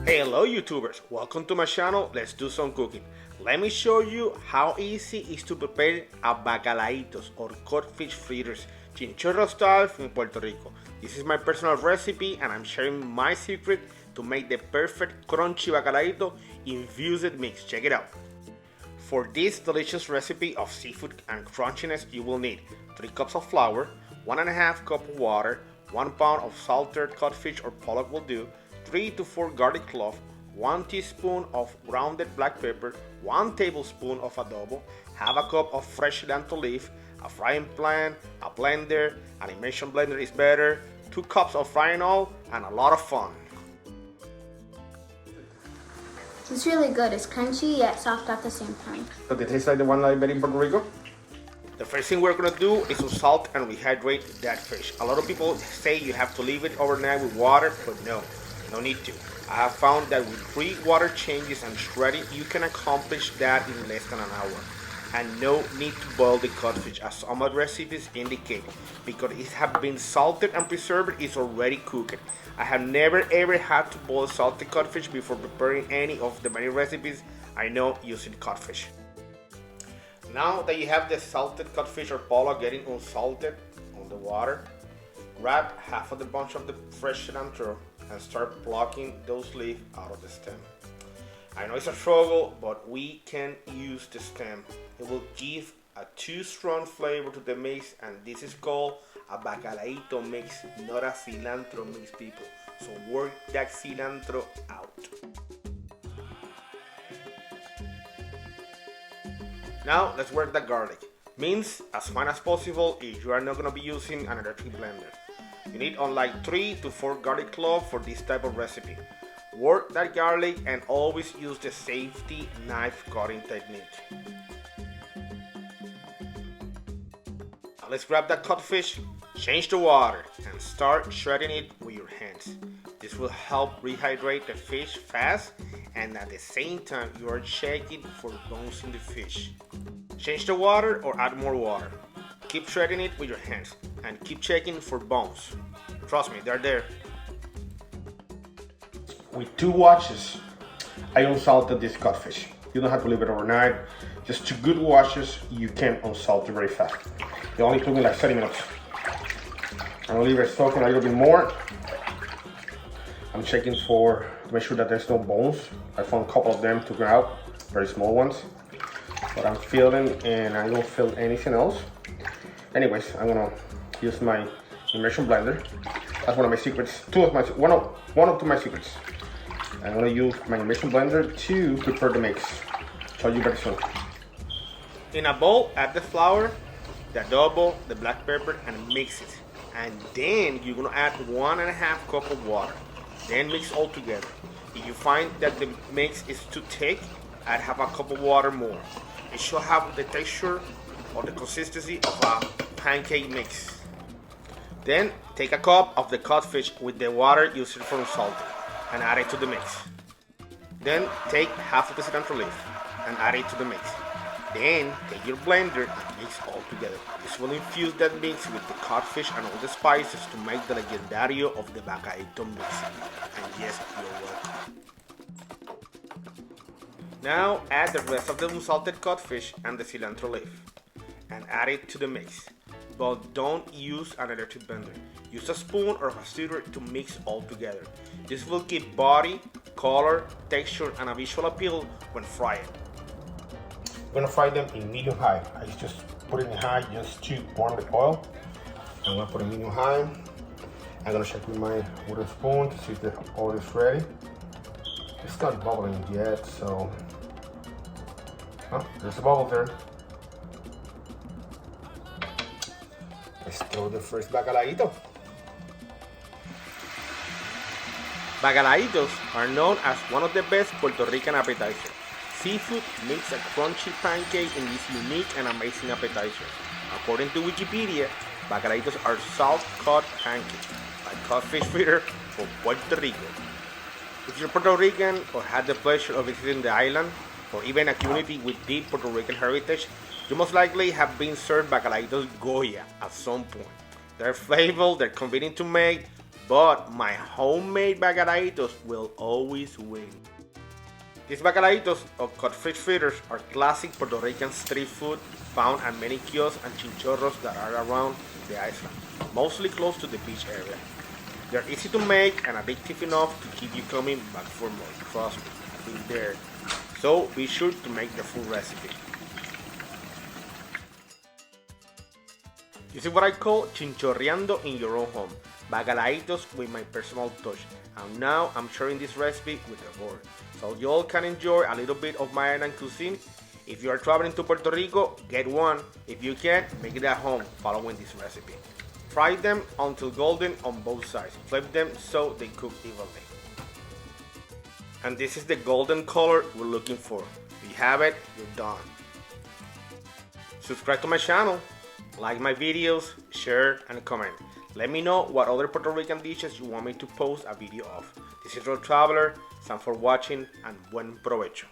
Hello YouTubers, welcome to my channel. Let's do some cooking. Let me show you how easy it is to prepare a Bacalaitos or Codfish fritters, chinchorro style from Puerto Rico. This is my personal recipe and I'm sharing my secret to make the perfect crunchy Bacalaito infused mix. Check it out. For this delicious recipe of seafood and crunchiness, you will need 3 cups of flour, 1.5 cup of water, 1 pound of salted codfish or pollock will do, 3 to 4 garlic cloves, 1 teaspoon of grounded black pepper, 1 tablespoon of adobo, half a cup of fresh cilantro leaf, a frying pan, a blender, an immersion blender is better, 2 cups of frying oil, and a lot of fun. It's really good. It's crunchy yet soft at the same time. Does it taste like the one I made in Puerto Rico? The first thing we're gonna do is to salt and rehydrate that fish. A lot of people say you have to leave it overnight with water, but no need to. I have found that with 3 water changes and shredding, you can accomplish that in less than an hour. And no need to boil the codfish as some other recipes indicate, because it has been salted and preserved, it's already cooked. I have never ever had to boil salted codfish before preparing any of the many recipes I know using codfish. Now that you have the salted codfish or pollock getting unsalted on the water, grab half of the bunch of the fresh cilantro and start plucking those leaves out of the stem. I know it's a struggle, but we can use the stem. It will give a too strong flavor to the mix, and this is called a Bacalaito mix, not a cilantro mix, people. So work that cilantro out. Now let's work the garlic. Mince as fine as possible if you are not going to be using an electric blender. You need like 3 to 4 garlic cloves for this type of recipe. Work that garlic and always use the safety knife cutting technique. Now let's grab that codfish, change the water, and start shredding it with your hands. This will help rehydrate the fish fast, and at the same time you are checking for bones in the fish. Change the water or add more water. Keep shredding it with your hands and keep checking for bones. Trust me, they're there. With 2 washes, I unsalted this codfish. You don't have to leave it overnight. Just 2 good washes, you can unsalt it very fast. It only took me like 30 minutes. I'm gonna leave it soaking a little bit more. I'm checking to make sure that there's no bones. I found a couple of them, took them out, very small ones. But I'm feeling, and I don't feel anything else. Anyways, I'm gonna use my immersion blender. That's one of my secrets. One of my secrets. I'm gonna use my immersion blender to prepare the mix. Show you very soon. In a bowl, add the flour, the adobo, the black pepper, and mix it. And then you're gonna add 1.5 cup of water. Then mix all together. If you find that the mix is too thick, add half a cup of water more. It should have the texture or the consistency of a pancake mix. Then take a cup of the codfish with the water used for salting and add it to the mix. Then take half of the cilantro leaf and add it to the mix. Then take your blender and mix all together. This will infuse that mix with the codfish and all the spices to make the legendario of the Bacalaito mix. And yes, you're welcome. Now add the rest of the unsalted codfish and the cilantro leaf and add it to the mix. But don't use an electric blender. Use a spoon or a stirrer to mix all together. This will give body, color, texture, and a visual appeal when frying. I'm gonna fry them in medium high. I just put it in high just to warm the oil. I'm gonna put it in medium high. I'm gonna check with my wooden spoon to see if the oil is ready. It's not bubbling yet, so there's a bubble there. Let's throw the first Bacalaito. Bacalaitos are known as one of the best Puerto Rican appetizers. Seafood makes a crunchy pancake in this unique and amazing appetizer. According to Wikipedia, Bacalaitos are salt-cut pancakes, like codfish fritter from Puerto Rico. If you're Puerto Rican or had the pleasure of visiting the island, or even a community with deep Puerto Rican heritage, you most likely have been served Bacalaitos Goya at some point. They're flavorful, they're convenient to make, but my homemade bacalaitos will always win. These bacalaitos or codfish fritters are classic Puerto Rican street food found at many kiosks and chinchorros that are around the island, mostly close to the beach area. They're easy to make and addictive enough to keep you coming back for more. Trust me, I've been there. So be sure to make the full recipe. This is what I call chinchorreando in your own home. Bacalaitos with my personal touch. And now I'm sharing this recipe with the board, so you all can enjoy a little bit of my island cuisine. If you are traveling to Puerto Rico, get one. If you can't, make it at home following this recipe. Fry them until golden on both sides. Flip them so they cook evenly. And this is the golden color we're looking for. If you have it, you're done. Subscribe to my channel, like my videos, share and comment. Let me know what other Puerto Rican dishes you want me to post a video of. This is Road Traveler. Thanks for watching and buen provecho.